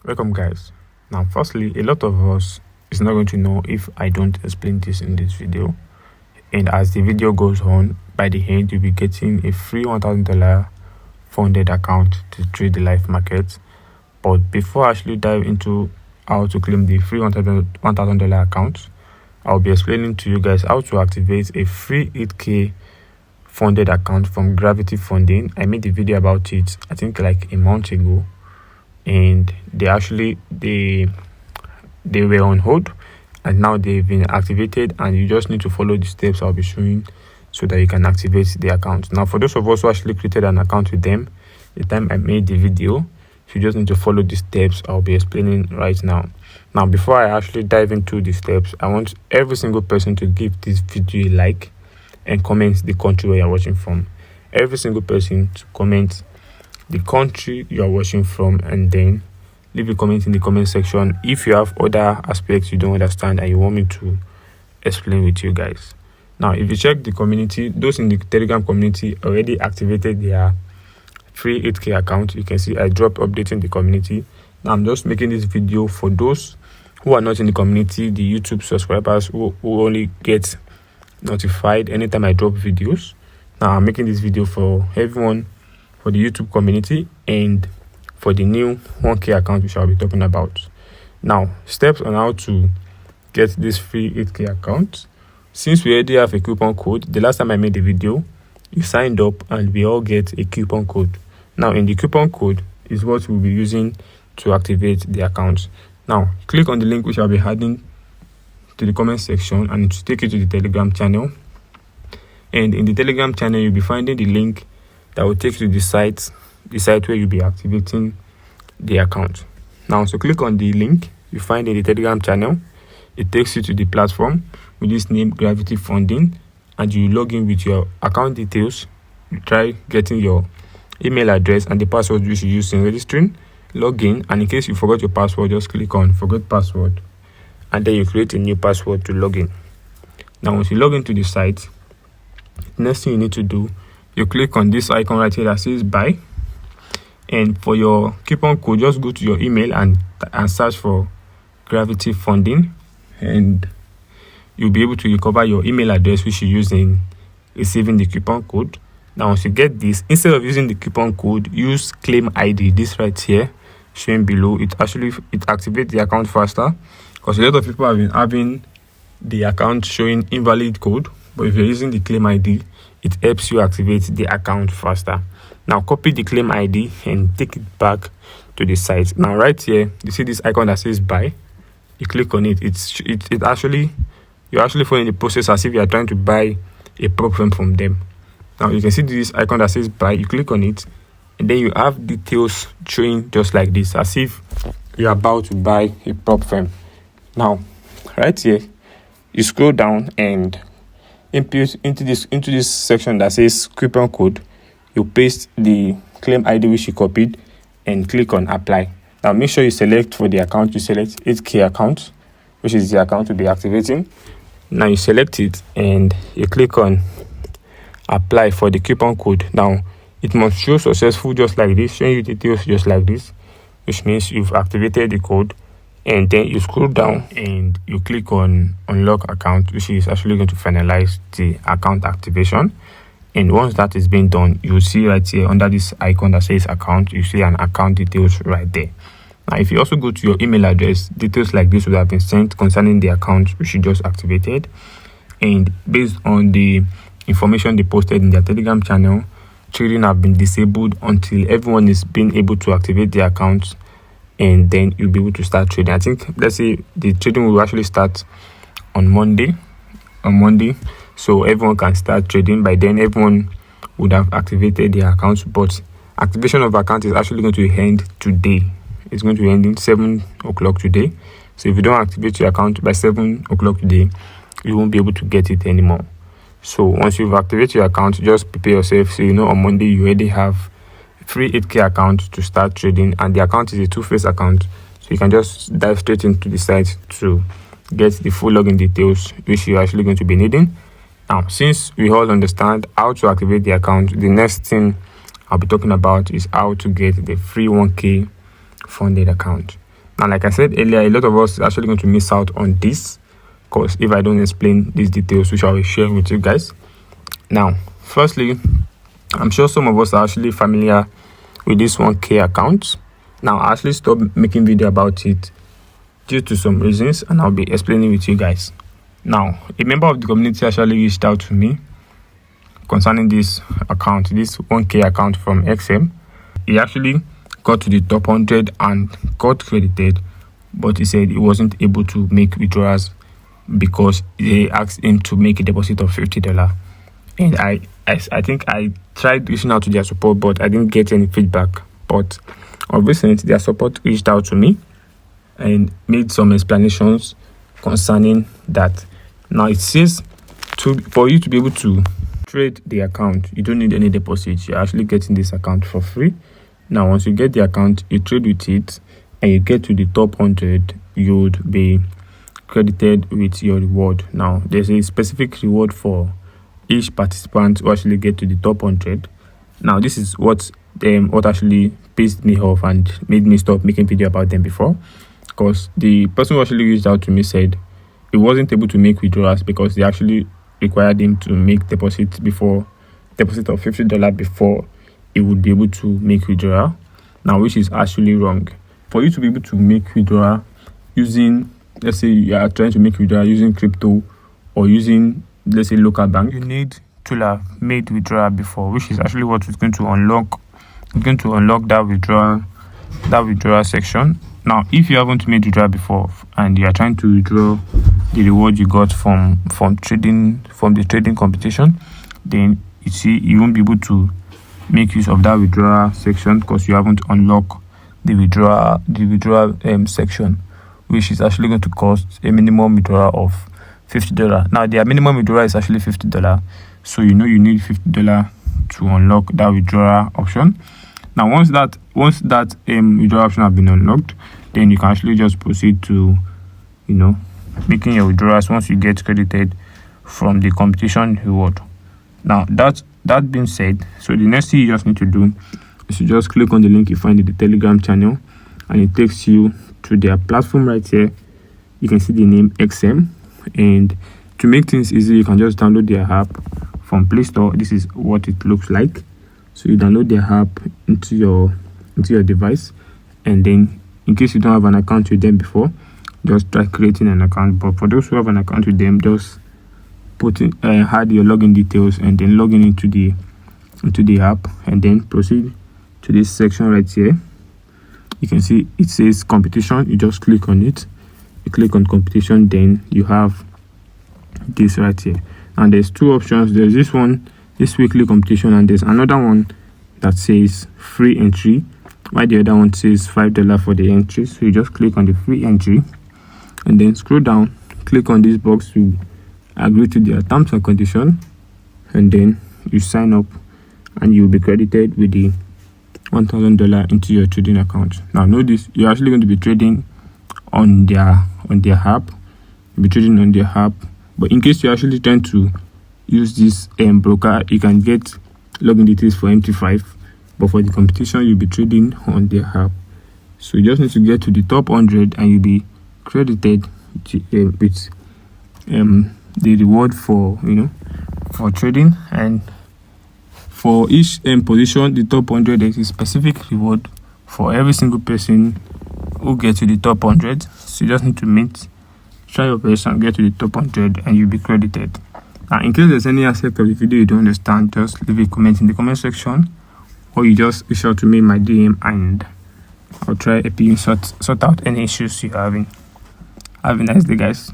Welcome guys. Now firstly, a lot of us is not going to know if I don't explain this in this video, and as the video goes on, by the end you'll be getting a free $1,000 funded account to trade the live market. But before I actually dive into how to claim the free $1,000 account, I'll be explaining to you guys how to activate a free 8k funded account from Gravity Funding. I made a video about it I think like a month ago, and they were on hold, and now they've been activated, and you just need to follow the steps I'll be showing so that you can activate the account. Now for those of us who actually created an account with them the time I made the video, you just need to follow the steps I'll be explaining right now. Now before I actually dive into the steps, I want every single person to give this video a like and comment the country where you're watching from. Every single person to comment the country you are watching from, and then leave a comment in the comment section if you have other aspects you don't understand and you want me to explain with you guys. Now if you check the community, those in the Telegram community already activated their free 8k account. You can see I dropped updating the community. Now I'm just making this video for those who are not in the community, the YouTube subscribers who only get notified anytime I drop videos. Now I'm making this video for everyone, for the YouTube community and for the new 1k account which I'll be talking about. Now steps on how to get this free 8k account. Since we already have a coupon code, the last time I made the video you signed up and we all get a coupon code. Now in the coupon code is what we'll be using to activate the account. Now click on the link which I'll be adding to the comment section, and it will take you to the Telegram channel. And in the Telegram channel you'll be finding the link that will take you to the site where you'll be activating the account. Now so click on the link you find in the Telegram channel. It takes you to the platform with this name, Gravity Funding, and you log in with your account details. You try getting your email address and the password you should use in registering. Log in, and in case you forgot your password, just click on forget password, and then you create a new password to log in. Now once you log into the site, next thing you need to do, you click on this icon right here that says buy, and for your coupon code just go to your email and search for Gravity Funding, and you'll be able to recover your email address which you use in receiving the coupon code. Now once you get this, instead of using the coupon code, use claim ID, this right here showing below. It activates the account faster, because a lot of people have been having the account showing invalid code, but if you're using the claim ID, it helps you activate the account faster. Now copy the claim ID and take it back to the site. Now right here you see this icon that says buy. You click on it. You're actually following the process as if you are trying to buy a prop firm from them. Now you can see this icon that says buy. You click on it, and then you have details showing just like this, as if you're about to buy a prop firm. Now right here you scroll down and input into this section that says coupon code. You paste the claim ID which you copied and click on apply. Now make sure you select for the account, you select 8k account, which is the account to be activating. Now you select it and you click on apply for the coupon code. Now it must show successful just like this, showing you details just like this, which means you've activated the code. And then you scroll down and you click on unlock account, which is actually going to finalize the account activation. And once that is being done, you will see right here under this icon that says account, you see an account details right there. Now if you also go to your email address, details like this would have been sent concerning the account which you just activated, and based on the information they posted in their Telegram channel, trading have been disabled until everyone is being able to activate the account, and then you'll be able to start trading. I think, let's say the trading will actually start on Monday, so everyone can start trading. By then everyone would have activated their accounts, but activation of account is actually going to end today. It's going to end in 7 o'clock today. So if you don't activate your account by 7 o'clock today, you won't be able to get it anymore. So once you've activated your account, just prepare yourself, so you know on Monday you already have free 8k account to start trading, and the account is a two-phase account, so you can just dive straight into the site to get the full login details which you're actually going to be needing. Now since we all understand how to activate the account, the next thing I'll be talking about is how to get the free 1k funded account. Now, like I said earlier, a lot of us are actually going to miss out on this, because if I don't explain these details, which I will share with you guys. Now, firstly, I'm sure some of us are actually familiar with this 1K account. Now, I actually stopped making video about it due to some reasons, and I'll be explaining with you guys. Now, a member of the community actually reached out to me concerning this account, this 1K account from XM. He actually got to the top 100 and got credited, but he said he wasn't able to make withdrawals because they asked him to make a deposit of $50. And I think I tried reaching out to their support, but I didn't get any feedback. But of recent, their support reached out to me and made some explanations concerning that. Now, it says for you to be able to trade the account, you don't need any deposit. You're actually getting this account for free. Now, once you get the account, you trade with it and you get to the top 100, you would be credited with your reward. Now, there's a specific reward for each participant who actually get to the top 100. Now, this is what actually pissed me off and made me stop making video about them before, because the person who actually reached out to me said he wasn't able to make withdrawals because they actually required him to make deposit of $50 before he would be able to make withdrawal. Now, which is actually wrong. For you to be able to make withdrawal using, let's say you are trying to make withdrawal using crypto or using, let's say, local bank, you need to have made withdrawal before, which is actually what is going to unlock. It's going to unlock that withdrawal section. Now, if you haven't made withdrawal before and you are trying to withdraw the reward you got from the trading competition, then you see you won't be able to make use of that withdrawal section because you haven't unlocked the withdrawal section, which is actually going to cost a minimum withdrawal of $50. Now, their minimum withdrawal is actually $50, so you know you need $50 to unlock that withdrawal option. Now, once that withdrawal option has been unlocked, then you can actually just proceed to, making your withdrawals once you get credited from the competition reward. Now, that being said, so the next thing you just need to do is to just click on the link you find in the Telegram channel, and it takes you to their platform right here. You can see the name XM, and to make things easy, you can just download their app from Play Store. This is what it looks like. So you download their app into your device, and then in case you don't have an account with them before, just try creating an account. But for those who have an account with them, just add your login details and then log in into the app, and then proceed to this section right here. You can see it says competition. You just click on it. You click on competition, then you have this right here, and there's two options. There's this one, this weekly competition, and there's another one that says free entry, while the other one says $5 for the entry. So you just click on the free entry and then scroll down, click on this box to agree to their terms and conditions, and then you sign up and you'll be credited with the $1,000 into your trading account. Now, notice you're actually going to be trading on their app. You'll be trading on their app, but in case you're actually trying to use this broker, you can get login details for MT5, but for the competition, you'll be trading on their app. So you just need to get to the top 100 and you'll be credited with the reward for trading. And for each position, the top 100, there is a specific reward for every single person who gets to the top 100. So you just need to try your best and get to the top 100 and you'll be credited. And in case there's any aspect of the video you don't understand, just leave a comment in the comment section, or you just reach out to me in my DM and I'll try helping you sort out any issues you're having. Have a nice day, guys.